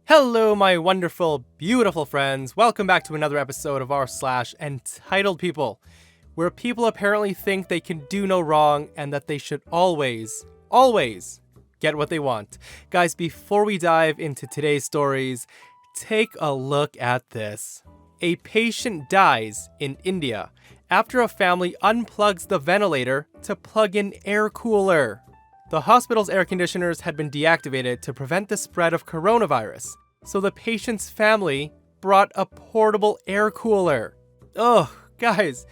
Hello, my wonderful, beautiful friends. Welcome back to another episode of r/Entitled People, where people apparently think they can do no wrong and that they should always get what they want. Guys, before we dive into today's stories, take a look at this. A patient dies in India after a family unplugs the ventilator to plug in air cooler. The hospital's air conditioners had been deactivated to prevent the spread of coronavirus, so the patient's family brought a portable air cooler. Ugh, guys,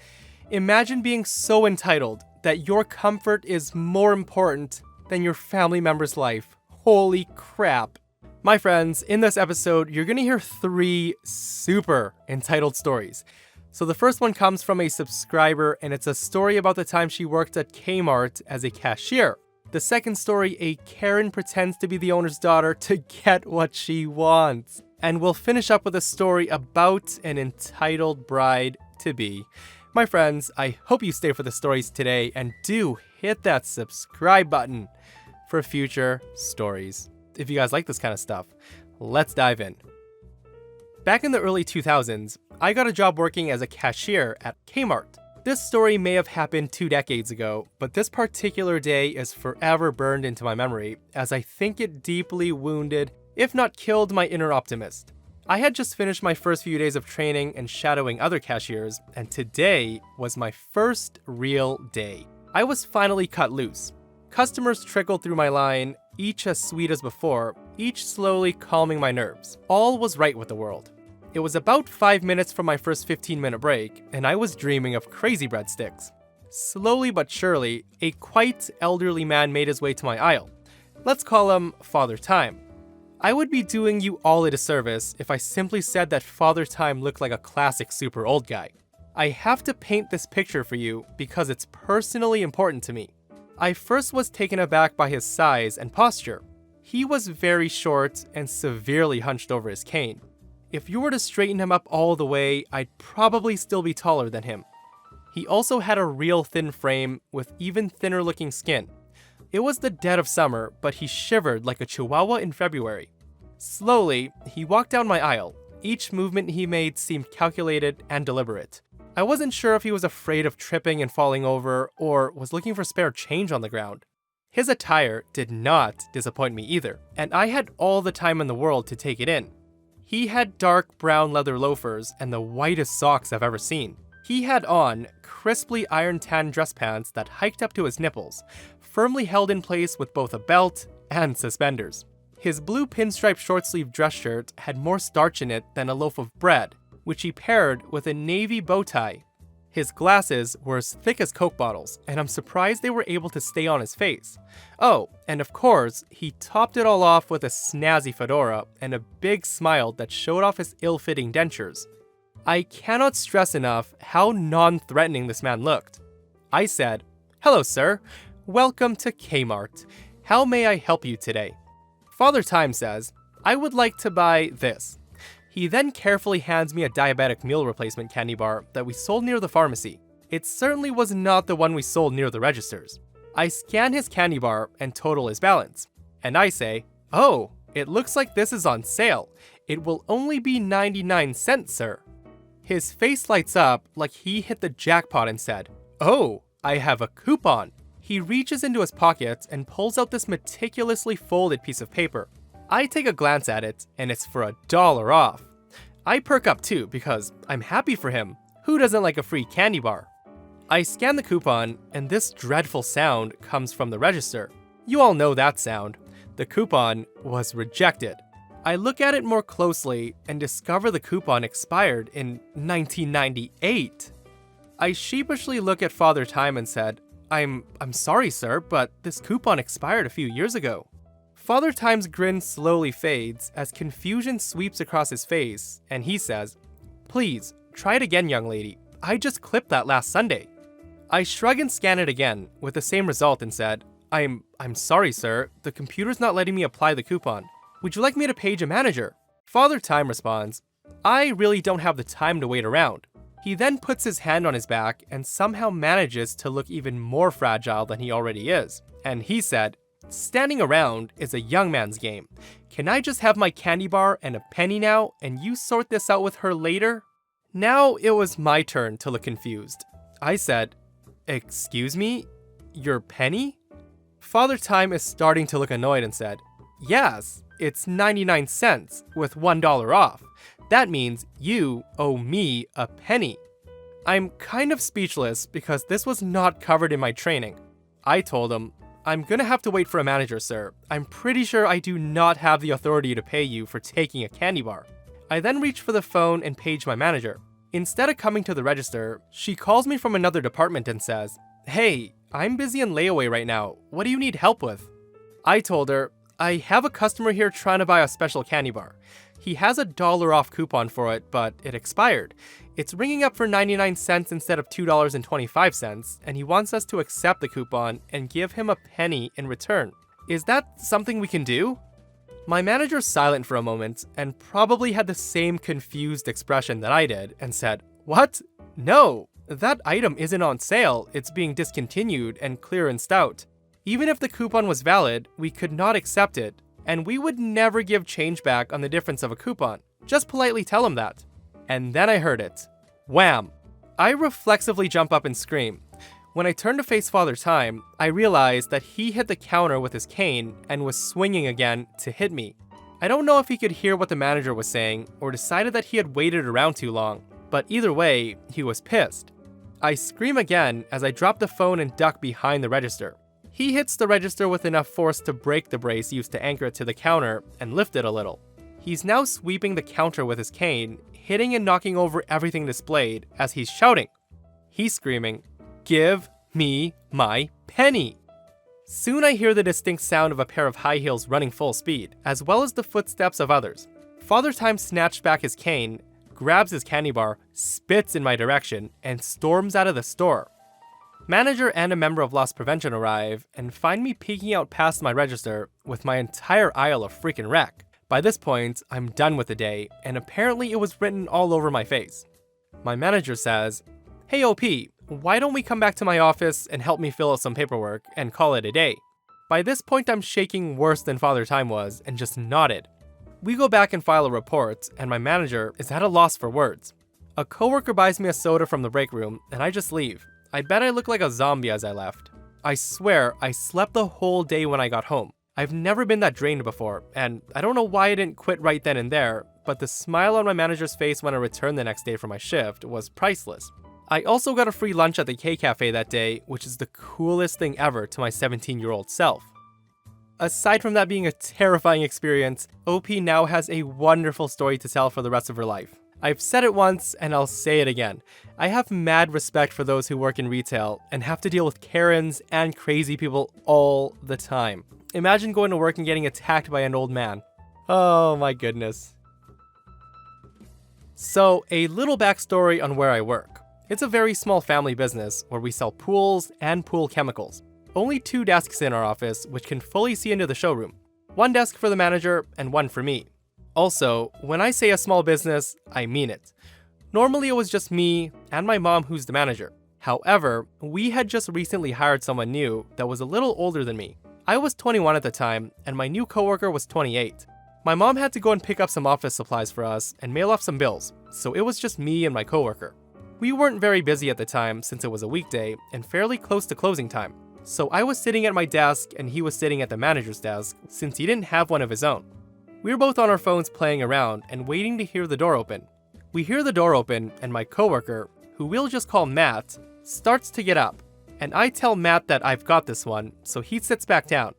imagine being so entitled that your comfort is more important than your family member's life. Holy crap. My friends, in this episode, you're gonna hear 3 super entitled stories. So the first one comes from a subscriber, and it's a story about the time she worked at Kmart as a cashier. The second story, a Karen pretends to be the owner's daughter to get what she wants. And we'll finish up with a story about an entitled bride-to-be. My friends, I hope you stay for the stories today, and do hit that subscribe button for future stories. If you guys like this kind of stuff, let's dive in. Back in the early 2000s, I got a job working as a cashier at Kmart. This story may have happened 2 decades ago, but this particular day is forever burned into my memory, as I think it deeply wounded, if not killed, my inner optimist. I had just finished my first few days of training and shadowing other cashiers, and today was my first real day. I was finally cut loose. Customers trickled through my line, each as sweet as before, each slowly calming my nerves. All was right with the world. It was about 5 minutes from my first 15-minute break, and I was dreaming of crazy breadsticks. Slowly but surely, a quite elderly man made his way to my aisle. Let's call him Father Time. I would be doing you all a disservice if I simply said that Father Time looked like a classic super old guy. I have to paint this picture for you because it's personally important to me. I first was taken aback by his size and posture. He was very short and severely hunched over his cane. If you were to straighten him up all the way, I'd probably still be taller than him. He also had a real thin frame with even thinner looking skin. It was the dead of summer, but he shivered like a chihuahua in February. Slowly, he walked down my aisle. Each movement he made seemed calculated and deliberate. I wasn't sure if he was afraid of tripping and falling over, or was looking for spare change on the ground. His attire did not disappoint me either, and I had all the time in the world to take it in. He had dark brown leather loafers and the whitest socks I've ever seen. He had on crisply iron-tan dress pants that hiked up to his nipples, firmly held in place with both a belt and suspenders. His blue pinstripe short-sleeved dress shirt had more starch in it than a loaf of bread, which he paired with a navy bow tie. His glasses were as thick as Coke bottles, and I'm surprised they were able to stay on his face. Oh, and of course, he topped it all off with a snazzy fedora and a big smile that showed off his ill-fitting dentures. I cannot stress enough how non-threatening this man looked. I said, "Hello, sir. Welcome to Kmart. How may I help you today?" Father Time says, "I would like to buy this." He then carefully hands me a diabetic meal replacement candy bar that we sold near the pharmacy. It certainly was not the one we sold near the registers. I scan his candy bar and total his balance. And I say, "Oh, it looks like this is on sale. It will only be 99 cents, sir." His face lights up like he hit the jackpot and said, "Oh, I have a coupon." He reaches into his pocket and pulls out this meticulously folded piece of paper. I take a glance at it, and it's for $1 off. I perk up too, because I'm happy for him. Who doesn't like a free candy bar? I scan the coupon, and this dreadful sound comes from the register. You all know that sound. The coupon was rejected. I look at it more closely and discover the coupon expired in 1998. I sheepishly look at Father Time and said, I'm sorry, sir, but this coupon expired a few years ago." Father Time's grin slowly fades as confusion sweeps across his face, and he says, "Please, try it again, young lady. I just clipped that last Sunday." I shrug and scan it again, with the same result, and said, I'm sorry, sir. The computer's not letting me apply the coupon. Would you like me to page a manager?" Father Time responds, "I really don't have the time to wait around." He then puts his hand on his back and somehow manages to look even more fragile than he already is. And he said, Standing around is a young man's game. Can I just have my candy bar and a penny now, and you sort this out with her later? Now it was my turn to look confused. I said, "Excuse me? Your penny?" Father Time is starting to look annoyed and said, "Yes, it's 99 cents with $1 off. That means you owe me a penny." I'm kind of speechless because this was not covered in my training. I told him, "I'm gonna have to wait for a manager, sir. I'm pretty sure I do not have the authority to pay you for taking a candy bar." I then reached for the phone and paged my manager. Instead of coming to the register, she calls me from another department and says, "Hey, I'm busy in layaway right now. What do you need help with?" I told her, "I have a customer here trying to buy a special candy bar. He has a $1 off coupon for it, but it expired. It's ringing up for 99 cents instead of $2.25, and he wants us to accept the coupon and give him a penny in return. Is that something we can do?" My manager's silent for a moment and probably had the same confused expression that I did and said, "What? No, that item isn't on sale. It's being discontinued and clearanced out. Even if the coupon was valid, we could not accept it, and we would never give change back on the difference of a coupon. Just politely tell him that." And then I heard it. Wham! I reflexively jump up and scream. When I turned to face Father Time, I realized that he hit the counter with his cane and was swinging again to hit me. I don't know if he could hear what the manager was saying or decided that he had waited around too long, but either way, he was pissed. I scream again as I drop the phone and duck behind the register. He hits the register with enough force to break the brace used to anchor it to the counter and lift it a little. He's now sweeping the counter with his cane, hitting and knocking over everything displayed as he's shouting. He's screaming, "Give me my penny!" Soon I hear the distinct sound of a pair of high heels running full speed, as well as the footsteps of others. Father Time snatched back his cane, grabs his candy bar, spits in my direction, and storms out of the store. Manager and a member of loss prevention arrive and find me peeking out past my register with my entire aisle of freaking wreck. By this point, I'm done with the day, and apparently it was written all over my face. My manager says, "Hey OP, why don't we come back to my office and help me fill out some paperwork and call it a day?" By this point, I'm shaking worse than Father Time was and just nodded. We go back and file a report, and my manager is at a loss for words. A coworker buys me a soda from the break room, and I just leave. I bet I look like a zombie as I left. I swear I slept the whole day when I got home. I've never been that drained before, and I don't know why I didn't quit right then and there, but the smile on my manager's face when I returned the next day for my shift was priceless. I also got a free lunch at the K Cafe that day, which is the coolest thing ever to my 17-year-old self. Aside from that being a terrifying experience, OP now has a wonderful story to tell for the rest of her life. I've said it once, and I'll say it again. I have mad respect for those who work in retail and have to deal with Karens and crazy people all the time. Imagine going to work and getting attacked by an old man. Oh my goodness. So, a little backstory on where I work. It's a very small family business where we sell pools and pool chemicals. Only 2 desks in our office, which can fully see into the showroom. 1 desk for the manager and 1 for me. Also, when I say a small business, I mean it. Normally it was just me and my mom who's the manager. However, we had just recently hired someone new that was a little older than me. I was 21 at the time, and my new coworker was 28. My mom had to go and pick up some office supplies for us and mail off some bills, so it was just me and my coworker. We weren't very busy at the time since it was a weekday and fairly close to closing time. So I was sitting at my desk and he was sitting at the manager's desk since he didn't have one of his own. We were both on our phones playing around and waiting to hear the door open. We hear the door open and my coworker, who we'll just call Matt, starts to get up. And I tell Matt that I've got this one, so he sits back down.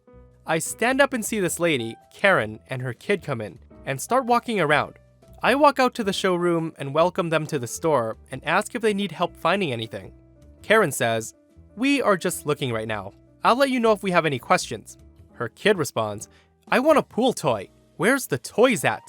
I stand up and see this lady, Karen, and her kid come in and start walking around. I walk out to the showroom and welcome them to the store and ask if they need help finding anything. Karen says, "We are just looking right now. I'll let you know if we have any questions." Her kid responds, "I want a pool toy. Where's the toys at?"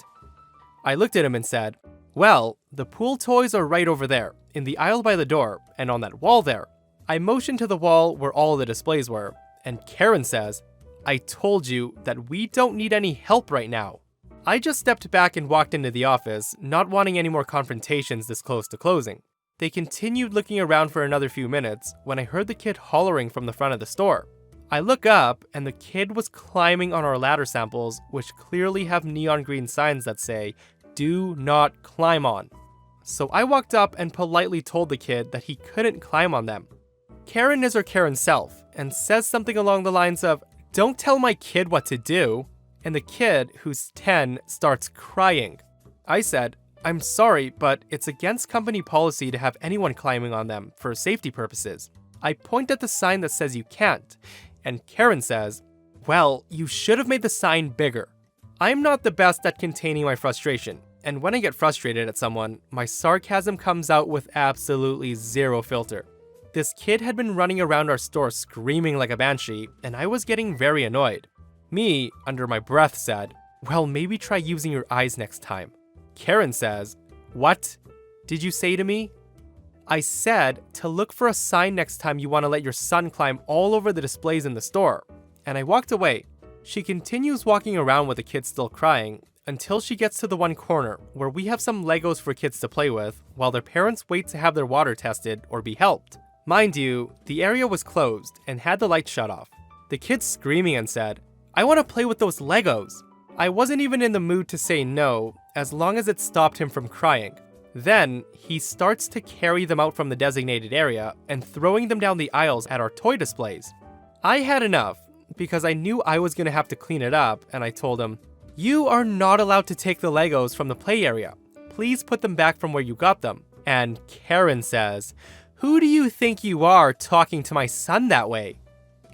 I looked at him and said, "Well, the pool toys are right over there, in the aisle by the door, and on that wall there." I motioned to the wall where all the displays were, and Karen says, "I told you that we don't need any help right now." I just stepped back and walked into the office, not wanting any more confrontations this close to closing. They continued looking around for another few minutes when I heard the kid hollering from the front of the store. I look up, and the kid was climbing on our ladder samples, which clearly have neon green signs that say, "Do not climb on." So I walked up and politely told the kid that he couldn't climb on them. Karen is her Karen self, and says something along the lines of, "Don't tell my kid what to do." And the kid, who's 10, starts crying. I said, "I'm sorry, but it's against company policy to have anyone climbing on them for safety purposes." I point at the sign that says you can't, and Karen says, "Well, you should have made the sign bigger." I'm not the best at containing my frustration, and when I get frustrated at someone, my sarcasm comes out with absolutely zero filter. This kid had been running around our store screaming like a banshee, and I was getting very annoyed. Me, under my breath, said, "Well, maybe try using your eyes next time." Karen says, "What did you say to me?" I said to look for a sign next time you want to let your son climb all over the displays in the store, and I walked away. She continues walking around with the kid still crying until she gets to the one corner where we have some Legos for kids to play with while their parents wait to have their water tested or be helped. Mind you, the area was closed and had the lights shut off. The kid screaming and said, "I want to play with those Legos." I wasn't even in the mood to say no, as long as it stopped him from crying. Then, he starts to carry them out from the designated area and throwing them down the aisles at our toy displays. I had enough, because I knew I was going to have to clean it up, and I told him, "You are not allowed to take the Legos from the play area. Please put them back from where you got them." And Karen says, "Who do you think you are talking to my son that way?"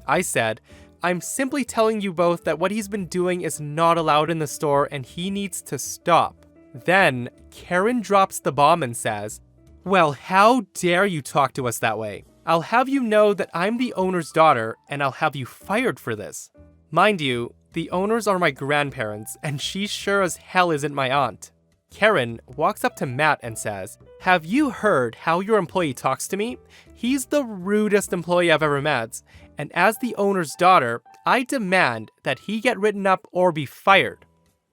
I said, "I'm simply telling you both that what he's been doing is not allowed in the store and he needs to stop." Then, Karen drops the bomb and says, "Well, how dare you talk to us that way? I'll have you know that I'm the owner's daughter and I'll have you fired for this." Mind you, the owners are my grandparents and she sure as hell isn't my aunt. Karen walks up to Matt and says, "Have you heard how your employee talks to me? He's the rudest employee I've ever met, and as the owner's daughter, I demand that he get written up or be fired."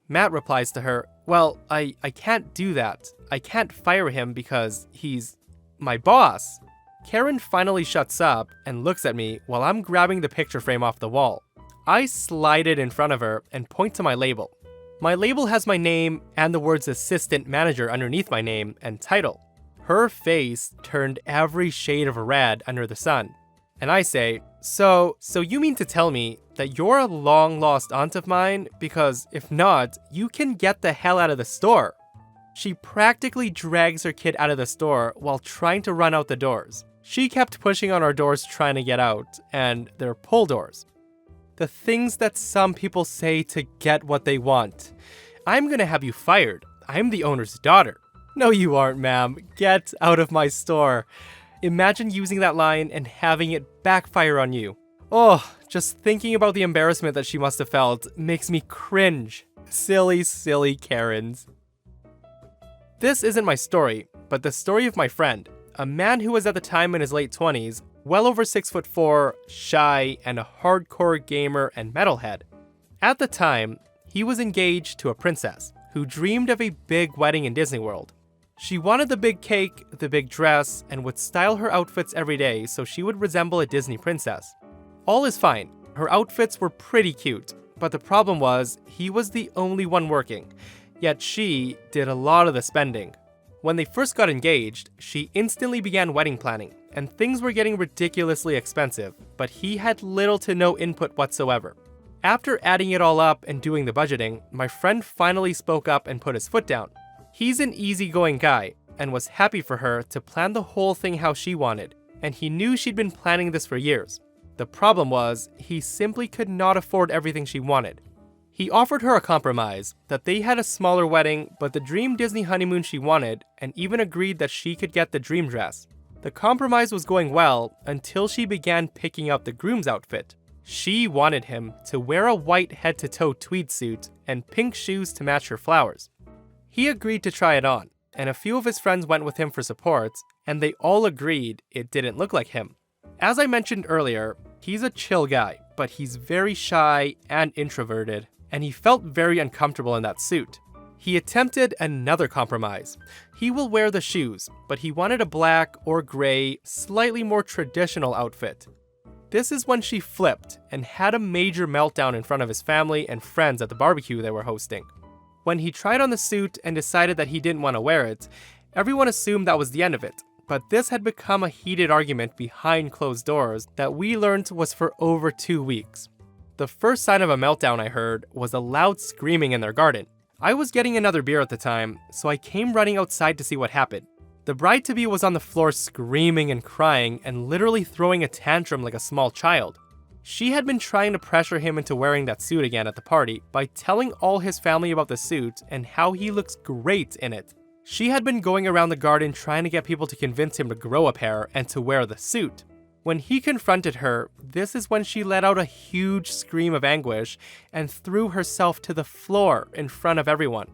Matt replies to her, "Well, I can't do that. I can't fire him because he's my boss." Karen finally shuts up and looks at me while I'm grabbing the picture frame off the wall. I slide it in front of her and point to my label. My label has my name and the words assistant manager underneath my name and title. Her face turned every shade of red under the sun. And I say, so you mean to tell me that you're a long-lost aunt of mine? Because if not, you can get the hell out of the store." She practically drags her kid out of the store while trying to run out the doors. She kept pushing on our doors trying to get out, and they're pull doors. The things that some people say to get what they want. "I'm gonna have you fired. I'm the owner's daughter." "No, you aren't, ma'am. Get out of my store." Imagine using that line and having it backfire on you. Oh, just thinking about the embarrassment that she must have felt makes me cringe. Silly, silly Karens. This isn't my story, but the story of my friend, a man who was at the time in his late 20s, well over 6'4", shy, and a hardcore gamer and metalhead. At the time, he was engaged to a princess who dreamed of a big wedding in Disney World. She wanted the big cake, the big dress, and would style her outfits every day so she would resemble a Disney princess. All is fine. Her outfits were pretty cute, but the problem was he was the only one working, yet she did a lot of the spending. When they first got engaged, she instantly began wedding planning, and things were getting ridiculously expensive, but he had little to no input whatsoever. After adding it all up and doing the budgeting, my friend finally spoke up and put his foot down. He's an easygoing guy, and was happy for her to plan the whole thing how she wanted, and he knew she'd been planning this for years. The problem was, he simply could not afford everything she wanted. He offered her a compromise, that they had a smaller wedding, but the dream Disney honeymoon she wanted, and even agreed that she could get the dream dress. The compromise was going well, until she began picking out the groom's outfit. She wanted him to wear a white head-to-toe tweed suit, and pink shoes to match her flowers. He agreed to try it on, and a few of his friends went with him for support, and they all agreed it didn't look like him. As I mentioned earlier, he's a chill guy, but he's very shy and introverted, and he felt very uncomfortable in that suit. He attempted another compromise. He will wear the shoes, but he wanted a black or gray, slightly more traditional outfit. This is when she flipped and had a major meltdown in front of his family and friends at the barbecue they were hosting. When he tried on the suit and decided that he didn't want to wear it, everyone assumed that was the end of it. But this had become a heated argument behind closed doors that we learned was for over 2 weeks. The first sign of a meltdown I heard was a loud screaming in their garden. I was getting another beer at the time, so I came running outside to see what happened. The bride-to-be was on the floor screaming and crying and literally throwing a tantrum like a small child. She had been trying to pressure him into wearing that suit again at the party by telling all his family about the suit and how he looks great in it. She had been going around the garden trying to get people to convince him to grow a pair and to wear the suit. When he confronted her, this is when she let out a huge scream of anguish and threw herself to the floor in front of everyone.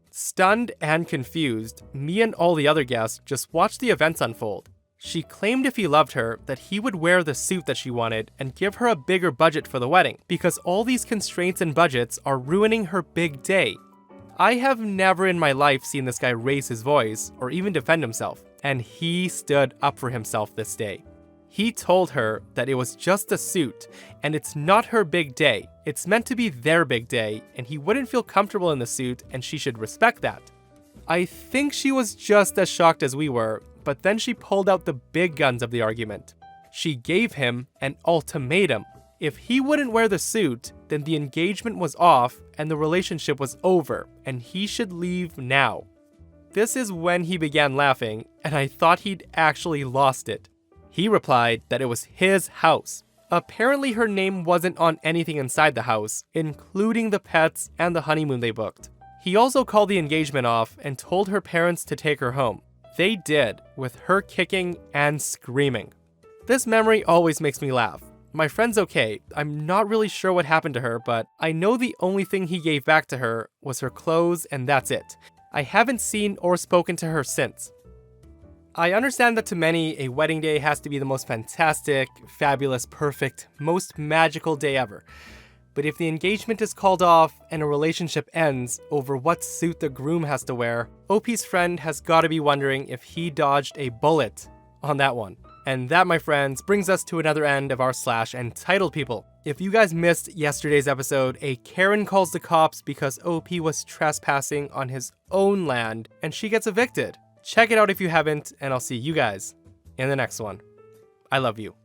Stunned and confused, me and all the other guests just watched the events unfold. She claimed if he loved her, that he would wear the suit that she wanted and give her a bigger budget for the wedding, because all these constraints and budgets are ruining her big day. I have never in my life seen this guy raise his voice or even defend himself, and he stood up for himself this day. He told her that it was just a suit, and it's not her big day. It's meant to be their big day, and he wouldn't feel comfortable in the suit, and she should respect that. I think she was just as shocked as we were, but then she pulled out the big guns of the argument. She gave him an ultimatum. If he wouldn't wear the suit, then the engagement was off, and the relationship was over, and he should leave now. This is when he began laughing, and I thought he'd actually lost it. He replied that it was his house. Apparently her name wasn't on anything inside the house, including the pets and the honeymoon they booked. He also called the engagement off and told her parents to take her home. They did, with her kicking and screaming. This memory always makes me laugh. My friend's okay. I'm not really sure what happened to her, but I know the only thing he gave back to her was her clothes, and that's it. I haven't seen or spoken to her since. I understand that to many, a wedding day has to be the most fantastic, fabulous, perfect, most magical day ever. But if the engagement is called off and a relationship ends over what suit the groom has to wear, OP's friend has got to be wondering if he dodged a bullet on that one. And that, my friends, brings us to another end of our /Entitled People. If you guys missed yesterday's episode, a Karen calls the cops because OP was trespassing on his own land and she gets evicted. Check it out if you haven't, and I'll see you guys in the next one. I love you.